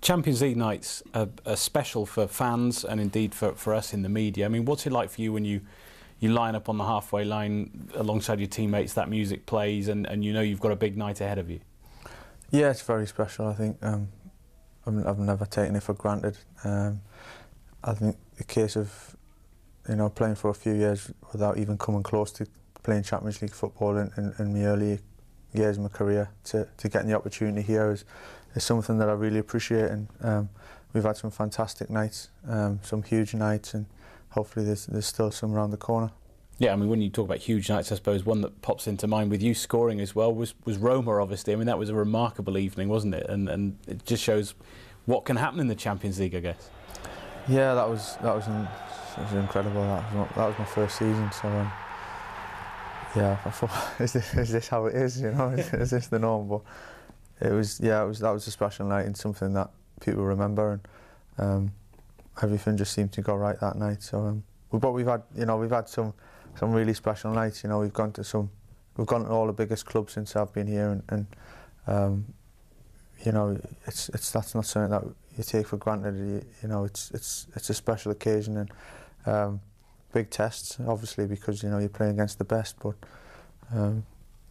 Champions League nights are special for fans and indeed for us in the media. I mean, what's it like for you when you line up on the halfway line alongside your teammates, that music plays, and you know you've got a big night ahead of you? Yeah, it's very special. I think I've never taken it for granted. I think the case of playing for a few years without even coming close to playing Champions League football in my early years of my career, to getting the opportunity here is something that I really appreciate. And we've had some fantastic nights, some huge nights, and hopefully there's still some around the corner. Yeah, I mean, when you talk about huge nights, I suppose one that pops into mind with you scoring as well was Roma, obviously. I mean, that was a remarkable evening, wasn't it? And it just shows what can happen in the Champions League, I guess. Yeah, that was incredible. That was my first season, so yeah, I thought, is this how it is? Is this the norm? But that was a special night and something that people remember, and everything just seemed to go right that night. So, but we've had some really special nights. We've gone to all the biggest clubs since I've been here, and that's not something that you take for granted. It's a special occasion, and big tests, obviously, because you're playing against the best. But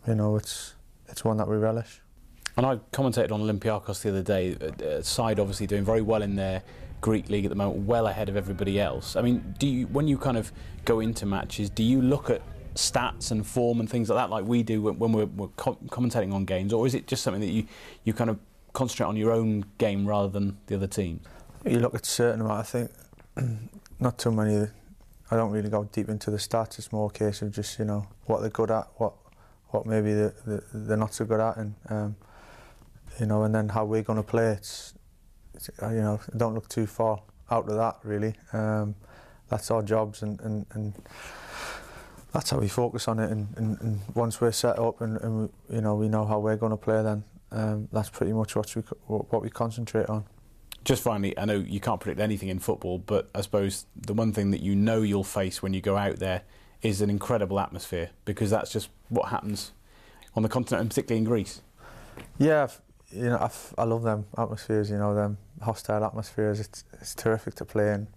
it's one that we relish. And I commentated on Olympiacos the other day, a side obviously doing very well in their Greek league at the moment, well ahead of everybody else. I mean, when you kind of go into matches, do you look at stats and form and things like that, like we do when we're commentating on games, or is it just something that you kind of concentrate on your own game rather than the other teams? You look at certain amount. I think not too many. I don't really go deep into the stats. It's more a case of just what they're good at, what maybe they're not so good at, and and then how we're going to play. It's don't look too far out of that, really. That's our jobs, and that's how we focus on it. And once we're set up and we know how we're going to play, then that's pretty much what we concentrate on. Just finally, I know you can't predict anything in football, but I suppose the one thing that you'll face when you go out there is an incredible atmosphere, because that's just what happens on the continent, and particularly in Greece. Yeah, I love them atmospheres. Them hostile atmospheres. It's terrific to play in.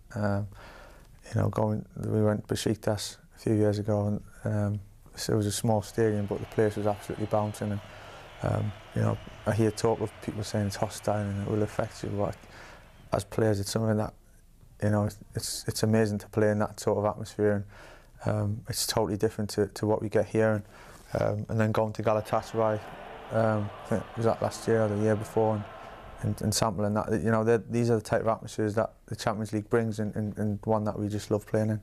We went Besiktas a few years ago, and it was a small stadium, but the place was absolutely bouncing. And I hear talk of people saying it's hostile and it will affect you, but as players, it's something that it's amazing to play in that sort of atmosphere, and it's totally different to what we get here. And then going to Galatasaray, I think was that last year or the year before, and sampling that. These are the type of atmospheres that the Champions League brings, and one that we just love playing in.